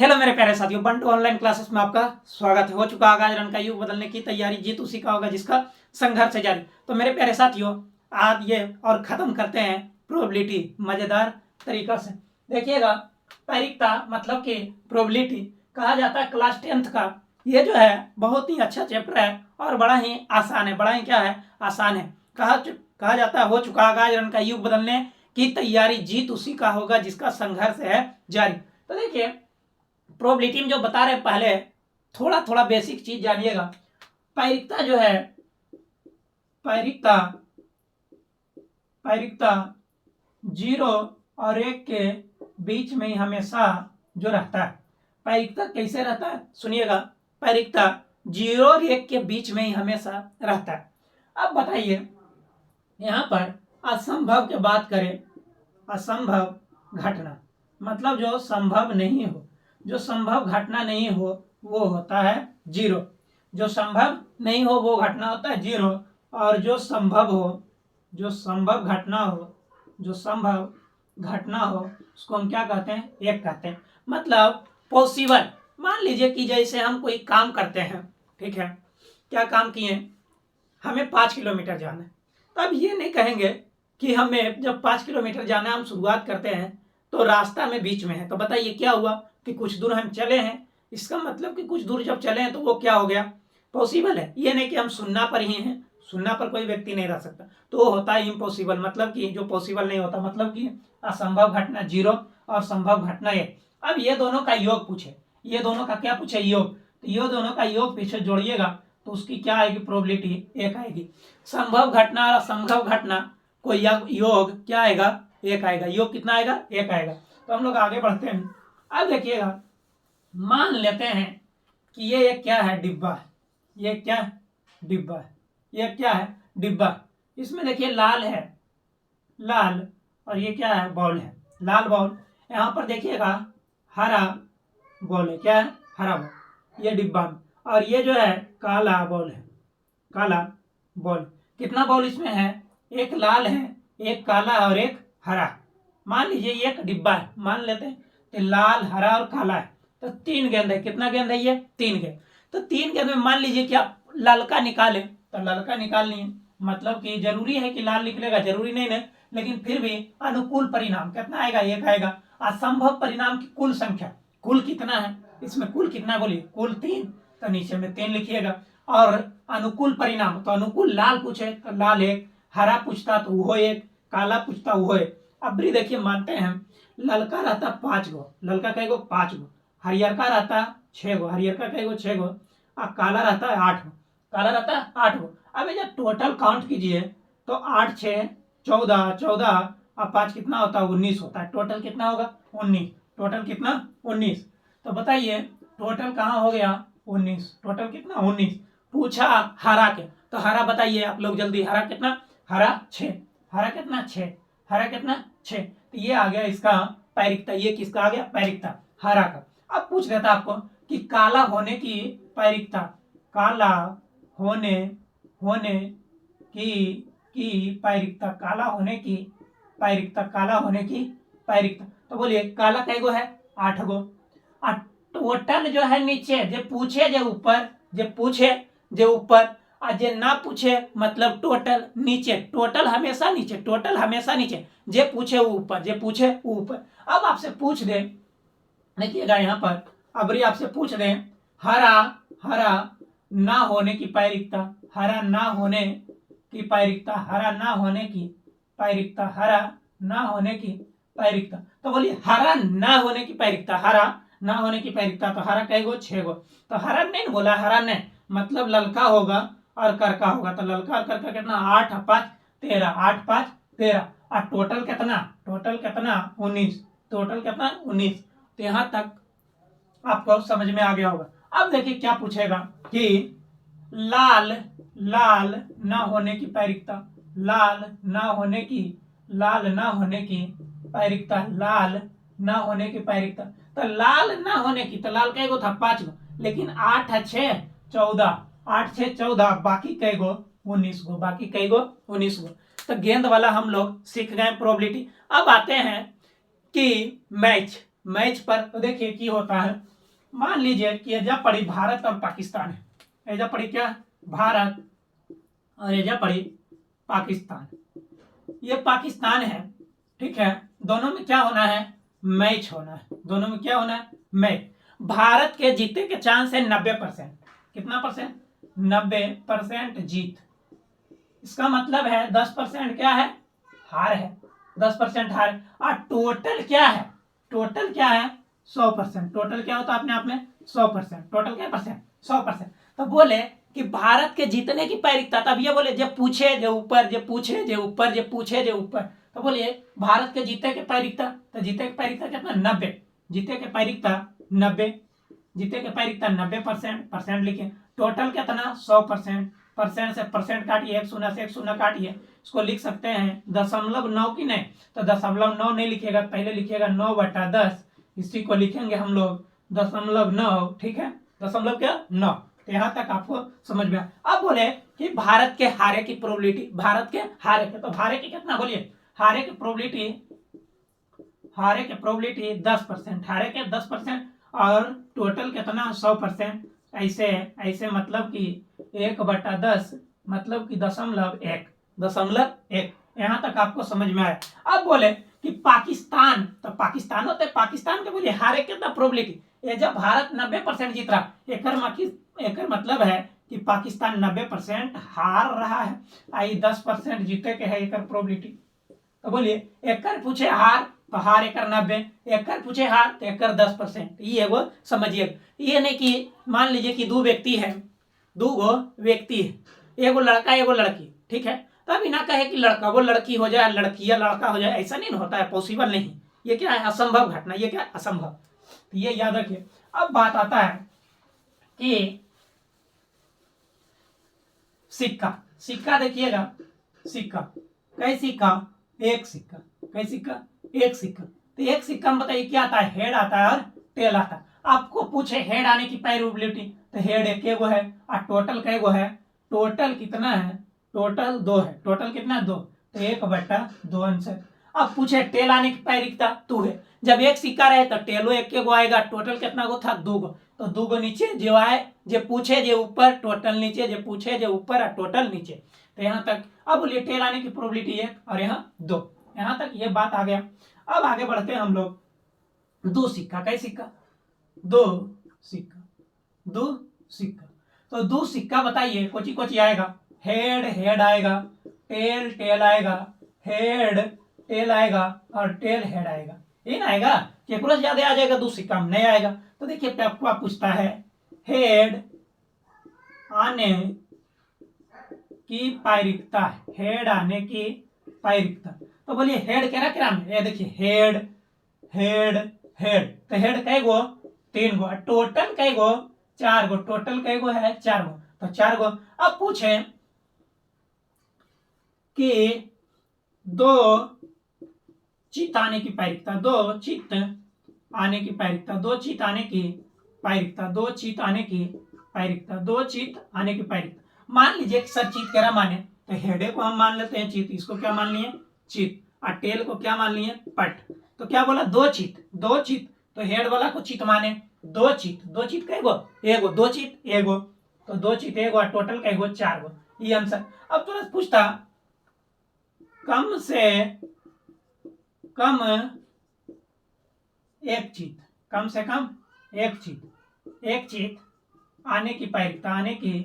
Hello मेरे प्यारे साथियों, बंटू ऑनलाइन क्लासेस में आपका स्वागत है। हो चुका आगाज रन का युग बदलने की तैयारी, जीत उसी का होगा जिसका संघर्ष है जारी। तो मेरे प्यारे साथियों, आज ये और खत्म करते हैं प्रोबेबिलिटी मजेदार तरीका से। देखिएगा, प्रायिकता मतलब कि प्रोबेबिलिटी कहा जाता है क्लास 10th का। ये जो है बहुत ही अच्छा चैप्टर है और बड़ा ही आसान है। बड़ा ही क्या है, आसान है। कहा जाता है हो चुका आगाज रन का युग बदलने की तैयारी, जीत उसी का होगा जिसका संघर्ष है जारी। तो देखिए, प्रोबेबिलिटी में जो बता रहे पहले थोड़ा थोड़ा बेसिक चीज जानिएगा। प्रायिकता जो है, प्रायिकता प्रायिकता 0 और 1 के बीच में ही हमेशा जो रहता है। प्रायिकता कैसे रहता है सुनिएगा। प्रायिकता 0 और 1 के बीच में ही हमेशा रहता है। अब बताइए, यहां पर असंभव की बात करें, असंभव घटना मतलब जो संभव नहीं हो, जो संभव घटना नहीं हो वो होता है 0। जो संभव नहीं हो वो घटना होता है 0। और जो संभव हो, जो संभव घटना हो, जो संभव घटना हो उसको हम क्या कहते हैं, 1 कहते हैं। मतलब पॉसिबल। मान लीजिए कि जैसे हम कोई काम करते हैं, ठीक है, क्या काम किए, हमें 5 किलोमीटर जाना है। तब ये नहीं कहेंगे कि हमें जब 5 किलोमीटर जाना है, हम शुरुआत करते हैं तो रास्ता में बीच में है, तो बताइए क्या हुआ कि कुछ दूर हम चले हैं। इसका मतलब कि कुछ दूर जब चले हैं तो वो क्या हो गया, पॉसिबल है। ये नहीं कि हम सुन्ना पर ही हैं, सुन्ना पर कोई व्यक्ति नहीं रह सकता, तो वो होता है इम्पॉसिबल। मतलब कि जो पॉसिबल नहीं होता, मतलब कि असंभव घटना 0 और संभव घटना 1। अब ये दोनों का योग पूछे, ये दोनों का क्या पूछे, योग। तो ये दोनों का योग पीछे जोड़िएगा तो उसकी क्या आएगी, प्रोबेबिलिटी 1 आएगी। संभव घटना और असंभव घटना को योग क्या आएगा, 1 आएगा। योग कितना आएगा, 1 आएगा। तो हम लोग आगे बढ़ते हैं। अब देखिएगा, मान लेते हैं कि ये एक क्या है, डिब्बा है। ये क्या है, डिब्बा है। ये क्या है, डिब्बा। इसमें देखिए लाल है, लाल, और ये क्या है, बॉल है, लाल बॉल। यहाँ पर देखिएगा हरा बॉल है, क्या है, हरा बॉल, ये डिब्बा में। और ये जो है काला बॉल है, काला बॉल। कितना बॉल इसमें है, एक लाल है, एक काला और एक हरा। मान लीजिए ये एक डिब्बा है, मान लेते हैं तो लाल, हरा और काला है। तो 3 गेंद है। कितना गेंद है, ये 3 गेंद। तो 3 गेंद में मान लीजिए कि आप ललका निकाले, तो ललका निकालनी है। मतलब कि जरूरी है कि लाल निकलेगा, जरूरी नहीं ना, लेकिन फिर भी अनुकूल परिणाम कितना आएगा, 1 आएगा। असंभव परिणाम की कुल संख्या, कुल कितना है इसमें, कुल कितना बोलिए, कुल 3, तो नीचे में 3 लिखिएगा। और अनुकूल परिणाम, तो अनुकूल लाल पूछे तो लाल 1, हरा पूछता तो वो 1, काला पूछता वो 1। अब भी देखिए, मानते हैं ललका रहता 5 गो, ललका कई गो, 5 गो। हरियर का रहता 6 गो, हरियर का कई गो, 6 गो। और काला रहता है 8 गो, काला रहता है 8 गो। अब ये जब टोटल काउंट कीजिए तो 8 6 14, 14 और 5 कितना होता है, 19 होता है। टोटल कितना होगा, 19। टोटल कितना, 19। तो बताइए टोटल कहाँ हो गया, 19। टोटल कितना, 19। पूछा हरा के, तो हरा बताइए आप लोग जल्दी, हरा कितना, हरा 6, हरा कितना 6, हरा कितना 6। तो ये आ गया इसका प्रायिकता। ये किसका आ गया, प्रायिकता, हरा का। अब पूछ देता आपको कि काला होने की प्रायिकता, काला होने होने की प्रायिकता, काला होने की प्रायिकता, काला होने की प्रायिकता। तो बोलिए काला कई गो है, 8 गो। और टोटल जो है नीचे, जे पूछे जे ऊपर, जे पूछे जे ऊपर, और जे ना पूछे मतलब टोटल नीचे। टोटल हमेशा नीचे, टोटल हमेशा नीचे। जे पूछे वो ऊपर, जे पूछे वो ऊपर। अब आपसे पूछ दे, देखिएगा यहाँ पर, अबरी आपसे पूछ दे हरा, हरा ना होने की प्रायिकता, हरा ना होने की प्रायिकता, हरा ना होने की प्रायिकता, हरा ना होने की प्रायिकता। तो बोलिए हरा ना होने की प्रायिकता, हरा ना होने की प्रायिकता। तो हरा कई गो, 6 गो। तो हरा नहीं बोला, हरा नहीं, मतलब ललका होगा और करका होगा। तो ललका और करका कितना, 8 और 5 13, 8 5 13। और टोटल कितना, टोटल कितना, 19। टोटल कितना, 19। तो यहां तक आपको समझ में आ गया होगा। अब देखिए क्या पूछेगा कि लाल, लाल ना होने की प्रायिकता, लाल ना होने की, लाल ना होने की प्रायिकता, लाल ना होने की प्रायिकता। तो लाल ना होने की, तो लाल कई गो था, 5 गो। लेकिन 8 6 14, 8 6 14, बाकी कई गो, 19 गो, बाकी कई गो, 19 गो। तो गेंद वाला हम लोग सीख गए प्रोबेबिलिटी। अब आते हैं कि मैच, मैच पर। तो देखिए की होता है, मान लीजिए कि एजा पड़ी भारत और पाकिस्तान है, एजा पड़ी क्या, भारत, और एजा पड़ी पाकिस्तान। ये पाकिस्तान है, ठीक है। दोनों में क्या होना है, मैच होना है। दोनों में क्या होना है, मैच। भारत के जीतने के चांस है 90%। कितना परसेंट, 90% जीत। इसका मतलब है 10% क्या है, हार है। 10% हार। और टोटल क्या है, टोटल क्या है, 100%। टोटल क्या होता है अपने आप में 100%। टोटल क्या परसेंट, 100%। तो बोले कि भारत के जीतने की प्रायिकता, तब ये बोले जब पूछे जे ऊपर, जब पूछे जे ऊपर, जब पूछे जे ऊपर, तो बोलिए भारत के जीते के प्रायिकता, तो जीते की प्रायिकता कितना, 90। जीते के प्रायिकता 90, जीते के प्रायिकता 90%, परसेंट लिखे। टोटल कितना, 100%। परसेंट से परसेंट काटिए, एक शून्य से एक शून्य काटिए, इसको लिख सकते हैं 0.9 की नहीं, तो 0.9 नहीं लिखेगा, पहले लिखिएगा 9/10, इसी को लिखेंगे हम लोग 0.9, ठीक है, 0.9। तो यहाँ तक आपको समझ में आया। अब बोले कि भारत के हारे की प्रोबेबिलिटी, भारत के हारे के, तो हारे की कितना बोलिए, हारे की प्रोबेबिलिटी, हारे की प्रोबेबिलिटी 10%, हारे के 10%, और टोटल कितना, 100%। ऐसे ऐसे मतलब कि 1/10, मतलब कि 0.1, 0.1। यहाँ तक आपको समझ में आया। अब बोले कि पाकिस्तान, तो पाकिस्तान होते, पाकिस्तान के बोलिए हारे कितना प्रोबेबिलिटी, ये जब भारत 90% जीत रहा, एकर मतलब है कि पाकिस्तान 90% हार रहा है, आई 10% जीते के है एकर प्रोबेबिलिटी। तो बोलिए एकर पूछे हार, तो हार एकर 90, एकर पूछे हार तो एकर 10%। ये वो समझिए, ये नहीं कि मान लीजिए कि दो व्यक्ति है, दो गो व्यक्ति है, एगो लड़का एगो लड़की, ठीक है। तभी ना कहे कि लड़का वो लड़की हो जाए, लड़की या लड़का हो जाए, ऐसा नहीं होता है, पॉसिबल नहीं। ये क्या है, असंभव घटना, ये क्या असंभव। तो ये याद रखिए। अब बात आता है कि सिक्का, सिक्का देखिएगा, सिक्का, कई सिक्का, एक सिक्का, कई सिक्का, एक सिक्का। तो एक सिक्का में बताइए क्या आता है, हेड आता है और टेल आता है। आपको पूछे हेड आने की प्रोबेबिलिटी, तो हेड एक गो है, और टोटल कै गो है, टोटल कितना है, टोटल 2 है। टोटल कितना, 2, तो 1/2 आंसर। अब पूछे टेल आने की प्रायिकता 2 है। जब एक सिक्का रहे तो टेलो एक गो आएगा, टोटल कितना गो था, 2 गो, तो 2 गो नीचे जो आए, जे पूछे जे ऊपर, टोटल नीचे, जे पूछे जे ऊपर, और टोटल नीचे। तो यहाँ तक। अब बोलिए टेल आने की प्रोबेबिलिटी 1 और यहाँ 2। यहाँ तक ये बात आ गया। अब आगे बढ़ते हैं हम लोग। दो सिक्का, कई सिक्का, दो सिक्का, दो सिक्का। तो दो सिक्का बताइए कोची कोची आएगा, हेड हेड आएगा, टेल टेल आएगा, हेड टेल आएगा, और टेल हेड आएगा। ये ना आएगा, केकुलस ज्यादा आ जाएगा, दो सिक्का में नहीं आएगा। तो देखिए आपको आप पूछता है हेड आने की प्रायिकता, हेड आने की प्रायिकता। तो बोलिए हेड कह रहा क्या में, ये देखिए हेड हेड हेड, तो हेड कै गो, 3 गो, टोटल कै गो, 4 गो, टोटल कै गो है, 4 गो, तो 4 गो। अब पूछे कि दो चित आने की प्रायिकता, दो चित आने की प्रायिकता, दो चित आने की प्रायिकता, दो चित आने की प्रायिकता, दो चित आने की प्रायिकता। मान लीजिए सर चित कह रहा माने, तो हेडे को हम मान लेते हैं चित, इसको क्या मान लिए, चित, और टेल को क्या मान लिए, पट। तो क्या बोला, दो चित, दो चित, तो हेड वाला को चित माने, दो चित, दो चित कैगो, एगो, दो चित एगो, तो दो चित एगो, टोटल कैगो, 4 गो। ये आंसर। अब तुरंत पूछता कम से कम एक चित, कम से कम एक चित, एक चित आने की प्रायिकता, आने की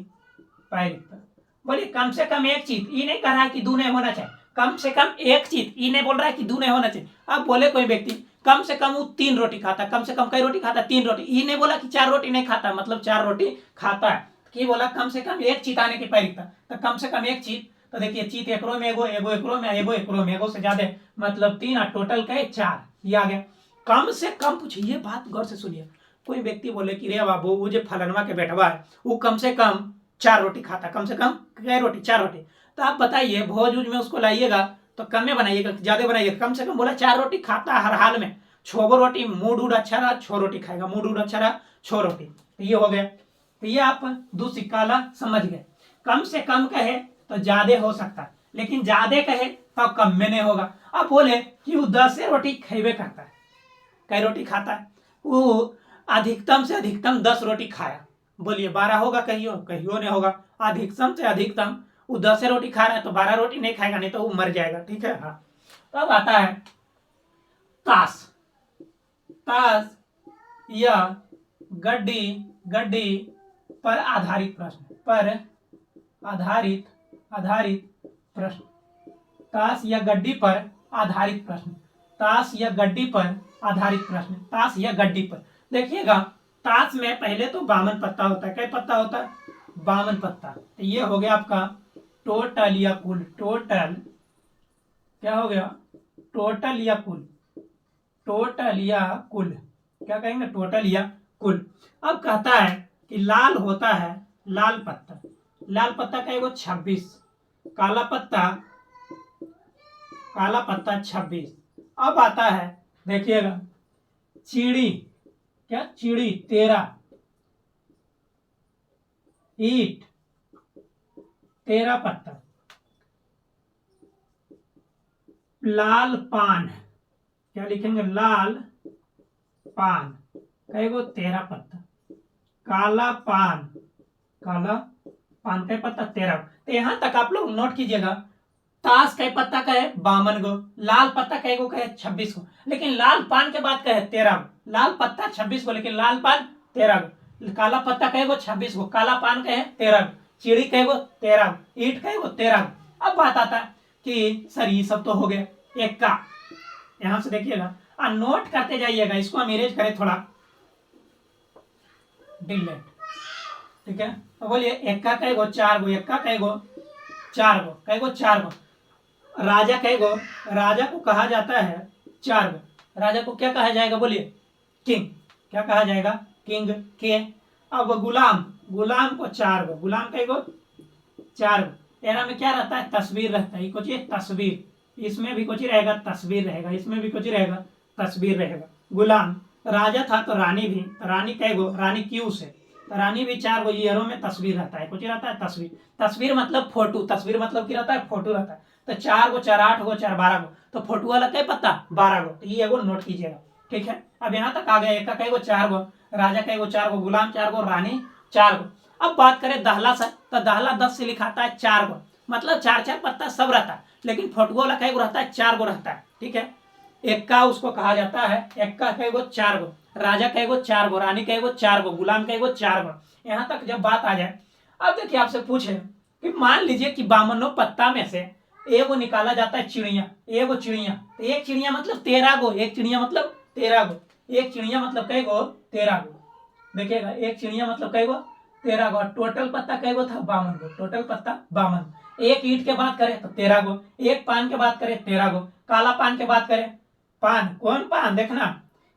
प्रायिकता। बोलिए कम से कम एक चित, ये नहीं कह रहा है कि दो नहीं होना चाहिए, कम से कम एक चित, ये नहीं बोल रहा है कि दो नहीं होना चाहिए। अब बोले कोई व्यक्ति कम से कम वो 3 रोटी खाता, कम से कम कई रोटी खाता, 3 रोटी, ये नहीं बोला कि 4 रोटी नहीं खाता, मतलब 4 रोटी खाता है। कि बोला कम से कम एक चित आने की प्रायिकता, तो कम से कम एक चित, तो देखिए चित एकरो में एगो, एगो एकरो में, एगो एकरो में, एगो से ज्यादा, मतलब 3, और टोटल कहे 4, ये आ गया। कम से कम पूछिए, ये बात गौर से सुनिए। कोई व्यक्ति बोले कि रे बाबू वो जो फलनवा के बेटवा है वो कम से कम 4 रोटी खाता, कम से कम कै रोटी, 4 रोटी। तो आप बताइए भोज उज में उसको लाइएगा तो कम में बनाइएगा, ज्यादा बनाइएगा, कम से कम बोला 4 रोटी खाता हर हाल में, 6 रोटी, मूड उड अच्छा रहा 6 रोटी खाएगा, मूड उड अच्छा रहा 6 रोटी। तो ये हो गया। तो ये आप दो सिक्का वाला समझ गए। कम से कम कहे तो ज्यादा हो सकता है, लेकिन ज्यादा कहे तो कम में नहीं होगा। अब बोले कि वो 10 रोटी खेबे करता है, कई रोटी खाता है? वो अधिकतम से अधिकतम 10 रोटी खाया। बोलिए 12 होगा? कहियो कहियो नहीं होगा। अधिकतम से अधिकतम वो 10 रोटी खा रहा है तो 12 रोटी नहीं खाएगा, नहीं तो वो मर जाएगा। ठीक है। हाँ, तो अब आता है ताश। ताश या गड्डी गड्डी पर आधारित प्रश्न, पर आधारित प्रश्न। ताश या गड्डी पर आधारित प्रश्न, ताश या गड्डी पर आधारित प्रश्न, ताश या गड्डी पर। देखिएगा, ताश में पहले तो 52 पत्ता होता है। क्या पत्ता होता है? 52 पत्ता। तो ये हो गया आपका टोटल या कुल। टोटल क्या हो गया? टोटल या कुल। टोटल या कुल क्या कहेंगे? टोटल या कुल। अब कहता है कि लाल होता है, लाल पत्ता। लाल पत्ता का एगो 26, काला पत्ता 26। अब आता है, देखिएगा, चीड़ी। क्या? चीड़ी 13, ईट 13 पत्ता, लाल पान। क्या लिखेंगे? लाल पान कईगो? 13 पत्ता। काला पान का पत्ता 13। तो यहां तक आप लोग नोट कीजिएगा। ताश का पत्ता का है 52 गो, लाल पत्ता कईगो का है 26 गो, लेकिन लाल पान के बाद का है 13 गो। लाल पत्ता 26 गो, लेकिन लाल पान 13 गो। काला पत्ता कईगो? 26 गो, काला पान का है 13 गो, चीड़ी कईगो? 13 गो, ईट कईगो? 13 गो। अब बात आता है कि सर ये सब तो हो गया। एक्का, यहां से देखिएगा, नोट करते जाइएगा। इसको हम इरेज करें थोड़ा, डिलीट। ठीक है। तो बोलिए एक्का कईगो? 4 गो। एक्का कईगो? 4 गो। कईगो? 4 गो। राजा कईगो? राजा को कहा जाता है 4 गो। राजा को क्या कहा जाएगा? बोलिए किंग। क्या कहा जाएगा? किंग के। अब गुलाम को 4 गो। गुलाम कईगो? 4 गो। एरा में क्या रहता है? तस्वीर रहता है। कुछ तस्वीर, इसमें भी कुछ रहेगा, तस्वीर रहेगा, इसमें भी कुछ रहेगा, तस्वीर रहेगा। गुलाम। राजा था तो रानी भी, रानी कईगो? रानी क्यू से, तो रानी भी 4 गो। ईयरों में तस्वीर रहता है, कुछ रहता है तस्वीर। तस्वीर मतलब फोटो, तस्वीर मतलब क्या रहता है? फोटो रहता है। तो 4 गो, 4 8 गो, 4 12 गो, तो फोटो वाला कई पत्ता? 12 गो। तो ये एगो नोट कीजिएगा। ठीक है। अब यहाँ तक आ गया। एक का कईगो? 4 गो, राजा कईगो? 4 गो, गुलाम 4 गो, रानी 4 गो। अब बात करें दहला से, तो दहला 10 से लिखाता है 4 गो, मतलब 4 पत्ता सब रहता है, लेकिन फोटो वाला कईगो रहता है? 4 गो रहता है। ठीक है। एक्का उसको कहा जाता है। एक्का कईगो? 4 गो। राजा कईगो? 4 गो। रानी कईगो? 4 गो। गुलाम कईगो? 4 गो। यहाँ तक जब बात आ जाए, अब देखिए आपसे पूछे कि मान लीजिए कि 52 पत्ता में से एगो निकाला जाता है चिड़िया। एगो चिड़िया, तो एक चिड़िया मतलब 13 गो। एक चिड़िया मतलब 13 गो। एक चिड़िया मतलब कईगो? 13 गो। देखिएगा, एक चिड़िया मतलब कईगो? 13 गो। टोटल पत्ता कईगो था? 52 गो। टोटल पत्ता 52। एक ईंट के बात करें तो 13 गो। एक पान के बात करें 13 गो। काला पान के बात करें, पान कौन पान? देखना,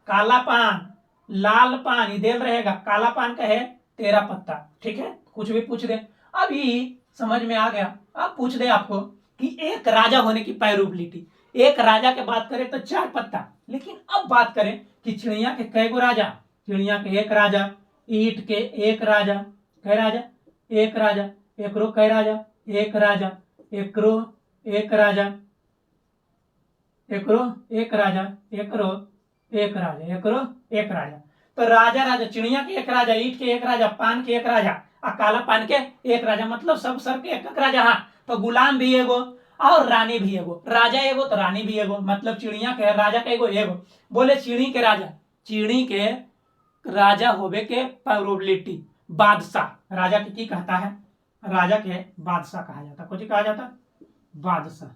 काला पान, लाल पान, इधर रहेगा। काला पान का है 13 पत्ता। ठीक है। कुछ भी पूछ दे। अभी समझ में आ गया। अब पूछ दे आपको कि एक राजा होने की प्रोबेबिलिटी। एक राजा के बात करें तो 4 पत्ता, लेकिन अब बात करें कि चिड़िया के कई गो राजा? चिड़िया के 1 राजा, ईंट के 1 राजा, कई राजा? 1 राजा। एकरो कई राजा? 1 राजा। एकरो 1 राजा, एकरो 1 राजा, एकरो 1 राजा, एकरो 1 राजा। तो राजा चिड़िया के 1 राजा, ईंट के 1 राजा, पान के 1 राजा, और काला पान के 1 राजा, मतलब सब सर के 1 राजा। हाँ, तो गुलाम भी एगो और रानी भी एगो। राजा एगो तो रानी भी एगो, मतलब चिड़िया के राजा का एगो। बोले चिड़ी के राजा, चिड़ी के राजा होवे के प्रोबेबिलिटी, बादशाह। राजा की कहता है? राजा के बादशाह कहा जाता है। कुछ कहा जाता है? बादशाह।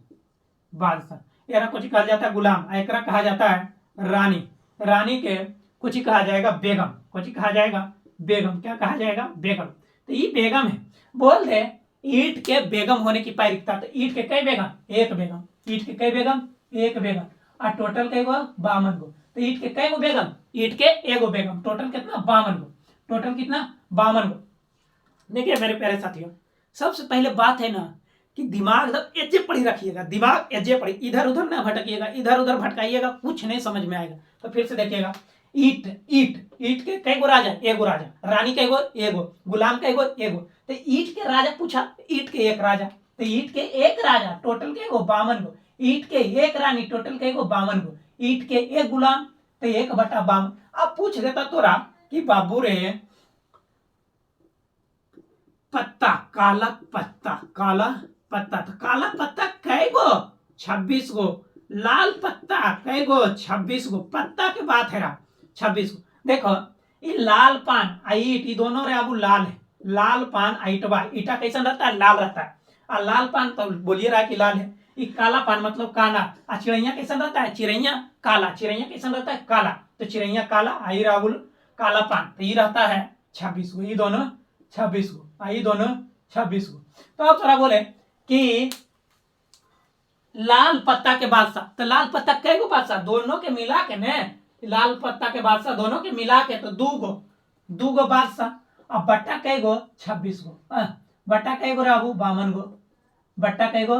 बादशाह यारा कुछ कहा जाता है? गुलाम। एकरा कहा जाता है रानी। रानी के कुछ कहा जाएगा? बेगम। कुछ कहा जाएगा? बेगम। क्या कहा जाएगा? बेगम। तो ये बेगम है। बोल दे ईंट के बेगम होने की प्रायिकता। तो ईंट के कई बेगम? 1 बेगम। ईंट के कई बेगम? 1 बेगम। और टोटल कई गो? 52 गो। तो ईंट के कई गो बेगम? ईंट के एगो बेगम। टोटल कितना? 52 गो। टोटल कितना? 52 गो। देखिए मेरे प्यारे साथियों, सबसे पहले बात है ना कि दिमाग एकदम एजे पड़ी रखिएगा। दिमाग एजे पड़ी, इधर उधर ना भटकिएगा। इधर उधर भटकाइएगा कुछ नहीं समझ में आएगा। तो फिर से देखिएगा, ईट ईट ईट के कई गो राजा? एगो राजा। रानी कई गो? एगो। गुलाम कई गो? एगो। तो ईट के राजा पूछा, ईट के 1 राजा, तो ईट के 1 राजा, टोटल कई गो? 52 गो। ईट के 1 रानी, टोटल कई गो? 52 गो। ईट के 1 गुलाम, तो 1/52। अब पूछ देता तोरा कि बाबू रे पत्ता, काला पत्ता, काला पत्ता, तो काला पत्ता कै गो? 26 गो। लाल पत्ता कै गो? 26 गो। पत्ता के बात है रा 26 गो। देखो ये लाल पान आ ईट, ये दोनों रे आबू लाल है। लाल पान आ ईटवा, ईटा कैसा रहता है? लाल रहता है। और लाल पान तो बोलिए रहा कि लाल है। ये काला पान मतलब काला। और चिड़ैया कैसा रहता है? चिड़ैया काला। चिड़ैया कैसा रहता है? काला। तो चिड़ैया काला, आई राहुल काला पान, तो ये रहता है 26 गो। ये दोनों 26 गो, आई दोनों 26 गो। तो अब थोड़ा बोले कि लाल पत्ता के बादशाह, तो लाल पत्ता कै गो बादशाह? दोनों के मिला के ने, लाल पत्ता के बादशाह दोनों के मिला के तो 2 गो बादशाह। अब बट्टा कै गो? 26 गो। बट्टा कै गो राबू? 52 गो। बट्टा कै गो?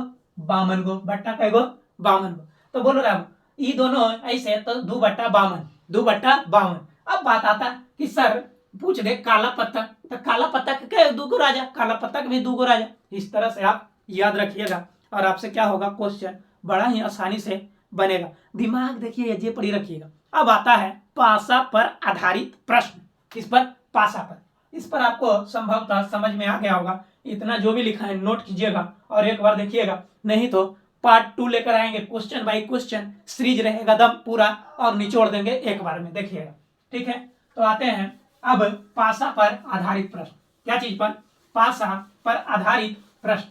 52 गो। बट्टा कै गो? 52 गो। तो बोलो राबू ये दोनों ऐसे तो 2/52, 2/52। अब बात आता कि सर पूछ दे काला पत्ता, तो काला पत्ता के 2 गो राजा, काला पत्ता के भी 2 गो राजा। इस तरह से आप याद रखिएगा और आपसे क्या होगा, क्वेश्चन बड़ा ही आसानी से बनेगा। दिमाग देखिए जे पड़ी रखिएगा। अब आता है पासा पर आधारित प्रश्न। किस पर? पासा पर। इस पर आपको संभवतः समझ में आ गया होगा। इतना जो भी लिखा है नोट कीजिएगा और एक बार देखिएगा, नहीं तो पार्ट 2 लेकर आएंगे, क्वेश्चन बाय क्वेश्चन, सीरीज रहेगा दम पूरा और निचोड़ देंगे एक बार में, देखिएगा। ठीक है, तो आते हैं अब पासा पर आधारित प्रश्न। क्या चीज पर? पासा पर आधारित प्रश्न।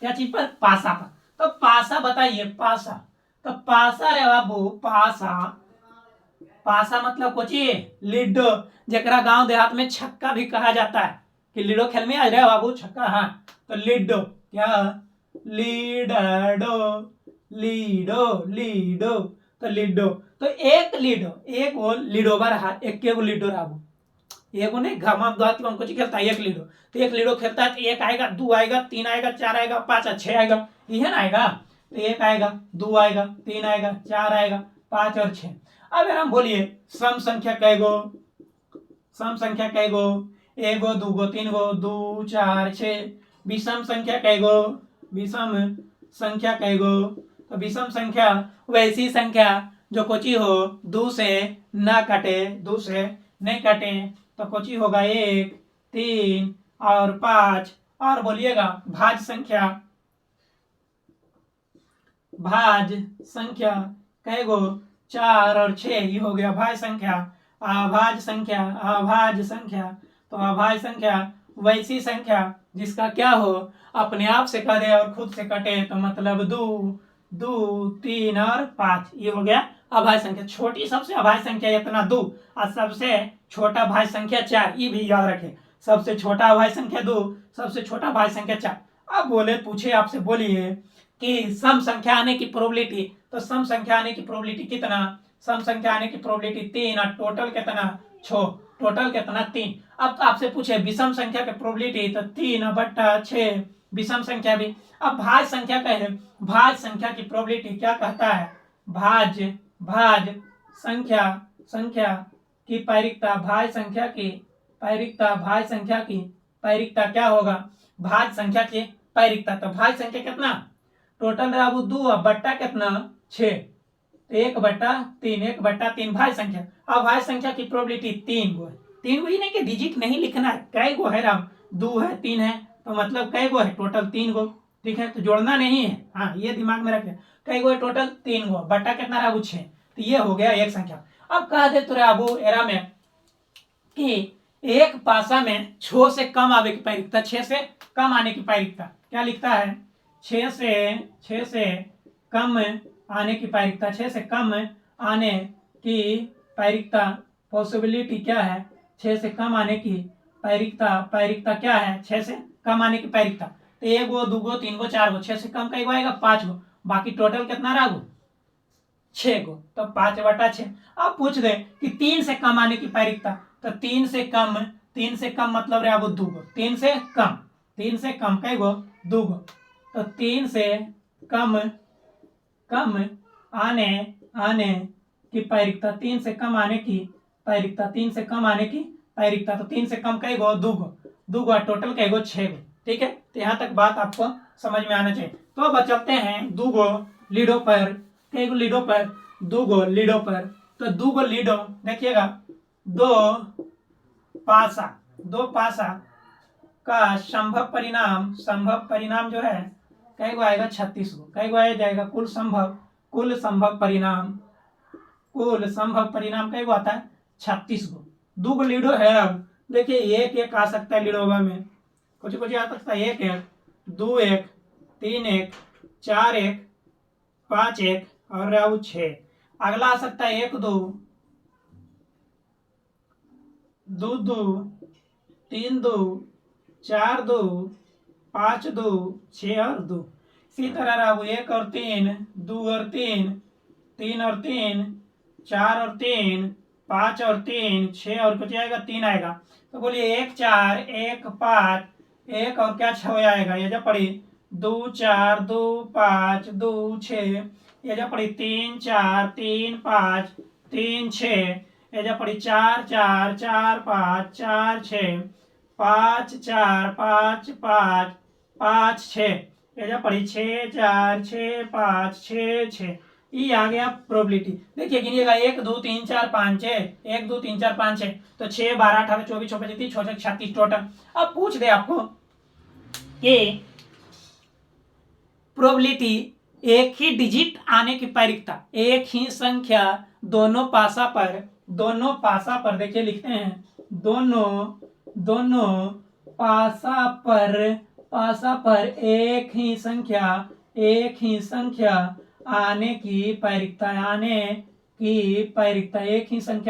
क्या चीज पर? पासा पर। तो पासा बताइए, पासा, तो पासा रे बाबू, पासा, पासा मतलब कोची? लिडो, जरा गांव देहात में छक्का भी कहा जाता है कि लिडो खेल में आ रहे बाबू छक्का। हाँ, तो लिडो, क्या? लीडो, लीडो, लीडो, तो लिडो। तो एक लीडो, एक वो लीडो रहा, एक लीडो रहा, एगो नहीं घमा हमको खेलता है एक लीडो। तो एक लीडो खेलता है तो 1 आएगा, 2 आएगा, 3 आएगा, 4 आएगा, 5 6 आएगा, यह ना आएगा। तो 1 आएगा, 2 आएगा, 3 आएगा, 4 आएगा, 5 और 6। अब हम बोलिए सम संख्या कैगो? सम संख्या कैगो? 1 गो, 2 गो, 3 गो, 2 4 6। विषम संख्या कैगो? विषम संख्या कैगो? तो विषम संख्या वैसी संख्या जो कोची हो 2 से न कटे, 2 से नहीं कटे। तो कोची होगा 1 3 और 5। और बोलिएगा भाज्य संख्या, भाज्य संख्या कैगो? 4 और 6, ये हो गया भाज्य संख्या। अभाज्य संख्या, अभाज्य संख्या, तो अभाज्य संख्या वैसी संख्या जिसका क्या हो अपने आप से कटे और खुद से कटे, तो मतलब 2 2 3 और 5, ये हो गया अभाज्य संख्या। छोटी सबसे अभाज्य संख्या इतना 2 और सबसे छोटा भाज्य संख्या 4, ये भी याद रखें। सबसे छोटा अभाज्य संख्या 2, सबसे छोटा भाज्य संख्या 4। अब बोले पूछे आपसे, बोलिए कि सम संख्या आने की प्रोबेबिलिटी, तो सम संख्या आने की प्रोबेबिलिटी कितना? सम संख्या आने की प्रोबेबिलिटी 3 और टोटल कितना? 6। टोटल कितना? 3। अब तो आपसे पूछे विषम संख्या की प्रोबेबिलिटी, तो 3/6 विषम संख्या भी। अब भाज्य संख्या का है, भाज्य संख्या की प्रोबेबिलिटी क्या कहता है? भाज्य संख्या, संख्या की पैरिकता, भाज्य संख्या की पैरिकता, भाज्य संख्या की पैरिकता क्या होगा? भाज्य संख्या की पैरिकता। तो भाज्य संख्या कितना? टोटल रहा वो 2 बट्टा कितना? 6, 1/3, 1/3 भाज्य संख्या। अब भाज्य संख्या की प्रोबेबिलिटी 3 गो है। 3 गो ही नहीं कि डिजिट नहीं लिखना है, कै गो है राम? 2 है, 3 है, तो मतलब कै गो है? टोटल 3 गो। ठीक है, तो जोड़ना नहीं है, हाँ ये दिमाग में रखे। कै गो है टोटल? 3 गो। बट्टा कितना रहा? 6। तो ये हो गया एक संख्या। अब कह दे तो राबू एरा में कि एक पासा में 6 से कम आवे की पैरिकता, 6 से कम आने की पैरिकता क्या लिखता है? 6 से कम आने की पैरिकता, 6 से कम आने की पैरिकता पॉसिबिलिटी क्या है? 6 से कम आने की पैरिकता क्या है? 6 से कम आने की पैरिकता। तो 1 गो, 2 गो, 3 गो, 4 गो, 6 से कम कई गो आएगा? 5 गो। बाकी टोटल कितना रहा? 6 गो। तो 5/6। अब पूछ दे कि 3 से कम आने की पैरिकता, तो 3 से कम मतलब रहा वो 2 गो। 3 से कम, 3 से कम कई गो? 2 गो। तो 3 से कम आने की पैरिकता, 3 से कम आने की पैरिकता, 3 से कम आने की पैरिकता। तो 3 से कम कई गो? 2 गो। 2 गो, टोटल कई गो? 6 गो। ठीक है, तो यहाँ तक बात आपको समझ में आना चाहिए। तो अब चलते हैं 2 गो लीडो पर, कई गो लीडो पर। दो गो लीडो पर, तो दो गो लीडो देखिएगा, दो पासा का संभव परिणाम जो है कई गो आएगा 36 गो, कई गो आ जाएगा कुल संभव परिणाम कई गो आता है 36 गो। दो गो लीडो है, अब देखिए एक एक आ सकता है लीडोवा में, कुछ आ सकता है 1 1 2 1 3 1 4 1 5 1 और रहू 6। अगला आ सकता है 1 2 2 2 3 2 4 2 5 2 6 और 2। इसी तरह रहू 1 और 3 2 और 3 3 और 3 4 और 3 5 और 3 6 और कुछ आएगा 3 आएगा। तो बोलिए 1 4 1 5 1 और क्या 6 आएगा, ये जब पड़ी 2 4 2 5 2 6, ये जब पड़ी 3 4 3 5 3 6, ये जब पड़ी 4 4 4 5 4 6 5 4 5 5 5 6, ये जब पड़ी 6 4 6 5 6 6। ये आ गया प्रोबेबिलिटी। देखिए गिनिएगा 1 2 3 4 5 6, 1 2 3 4 5 6, तो 6 12 18 24 25 30 36 36 टोटल। अब पूछ दे आपको कि प्रोबेबिलिटी एक ही डिजिट आने की प्रायिकता, एक ही संख्या दोनों पासा पर देखिए लिखते हैं, दोनों पासा पर एक ही संख्या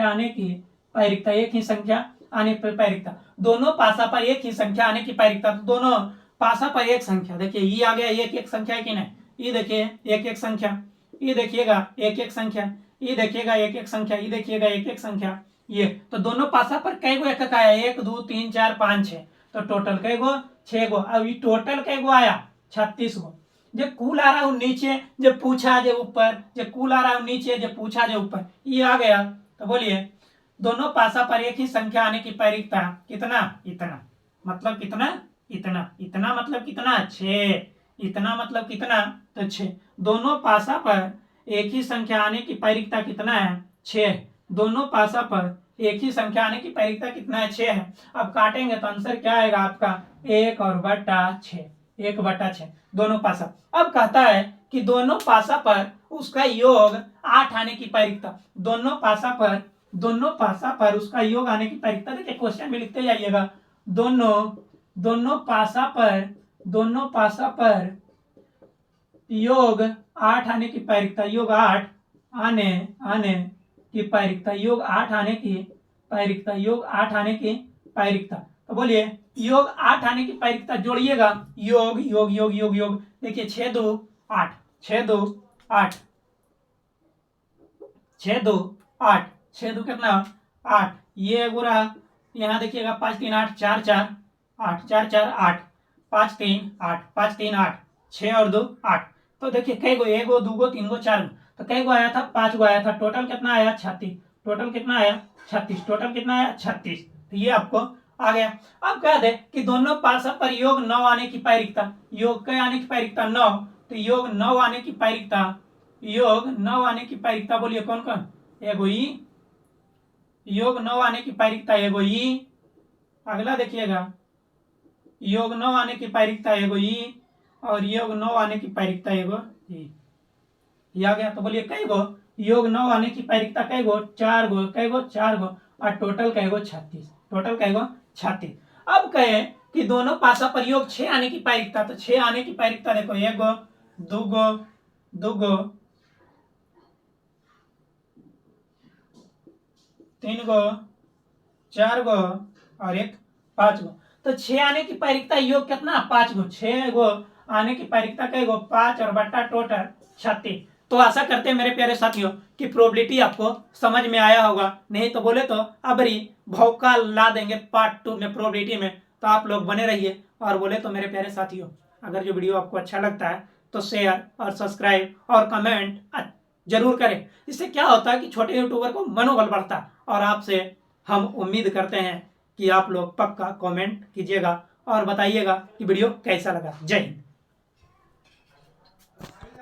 आने की प्रायिकता, एक ही संख्या आने पर प्रायिकता, दोनों पासा पर एक ही संख्या आने की प्रायिकता। तो दोनों पासा पर एक संख्या, देखिए ये आ गया एक संख्या है कि नहीं, ये देखिए एक संख्या, ये देखिएगा एक संख्या, ये देखिएगा एक संख्या, ये देखिएगा एक संख्या, ये तो दोनों पासा पर कई गो एक आया, 1 2 3 4 5 6, तो टोटल कई गो 6 गो। अब ये टोटल कई गो आया 36 गो। जब कुल आ रहा हूं नीचे, जब पूछा जो ऊपर, जब कुल आ रहा हूं नीचे, जब पूछा जो ऊपर, ये आ गया। तो बोलिए दोनों पासा पर एक ही संख्या आने की प्रायिकता कितना, इतना मतलब कितना, इतना मतलब कितना 6, इतना मतलब कितना, तो 6। दोनों पासा पर एक ही संख्या आने की प्रायिकता कितना है 6, दोनों पासा पर एक ही संख्या आने की प्रायिकता कितना है 6 है। अब काटेंगे तो आंसर क्या आएगा आपका 1 और बटा 6, 1 बटा 6 दोनों पासा। अब कहता है कि दोनों पासा पर उसका योग 8 आने की प्रायिकता, दोनों पासा पर उसका योग आने की प्रायिकता। देखिए क्वेश्चन में लिखते जाइएगा, दोनों पासा पर योग 8 आने की प्रायिकता, योग 8 आने की प्रायिकता, योग 8 आने की प्रायिकता। तो बोलिए योग 8 आने की प्रायिकता जोड़िएगा, योग योग योग योग योग, देखिए 6 2 8 6 2 8 6 2 8 6 2 कितना 8, ये गुरा यहाँ देखिएगा 5 3 8 4 4 8 4 4 8 5 3 8 5 3 8 6 और 2 8। तो देखिए कई गो 1 गो 2 गो 3 गो 4 गो, तो कई गो आया था 5 गो आया था, टोटल कितना आया 36, टोटल कितना आया 36, टोटल कितना आया 36। तो ये आपको आ गया। अब कह दे कि दोनों पासा पर योग 9 आने की प्रायिकता, योग क्या आने की प्रायिकता 9, तो योग 9 आने की प्रायिकता, योग 9 आने की प्रायिकता बोलिए कौन कौन, एगो ई, योग 9 आने की प्रायिकता एगो ई, अगला देखिएगा योग 9 आने की प्रायिकता एगो ई, और योग 9 आने की प्रायिकता एगो ई, ये आ गया। तो बोलिए कई गो योग 9 आने की प्रायिकता कई गो 4 गो, कई गो 4 गो, और टोटल कई गो 36, टोटल कई गो 36। अब कहे कि दोनों पासा पर योग 6 आने की प्रायिकता, तो 6 आने की प्रायिकता देखो 1 गो 2 गो 2 गो 3 गो 4 गो और 1 5 गो। तो 6 आने की प्रायिकता योग कितना 5 गो, 6 गो आने की प्रायिकता कई गो 5 और बट्टा टोटल 36। तो आशा करते हैं मेरे प्यारे साथियों कि प्रोबेबिलिटी आपको समझ में आया होगा, नहीं तो बोले तो अबरी भौका ला देंगे पार्ट 2 में प्रोबेबिलिटी में। तो आप लोग बने रहिए, और बोले तो मेरे प्यारे साथियों अगर जो वीडियो आपको अच्छा लगता है तो शेयर और सब्सक्राइब और कमेंट जरूर करें। इससे क्या होता है कि छोटे यूट्यूबर को मनोबल बढ़ता है, और आपसे हम उम्मीद करते हैं कि आप लोग पक्का कमेंट कीजिएगा और बताइएगा कि वीडियो कैसा लगा। जय हिंद।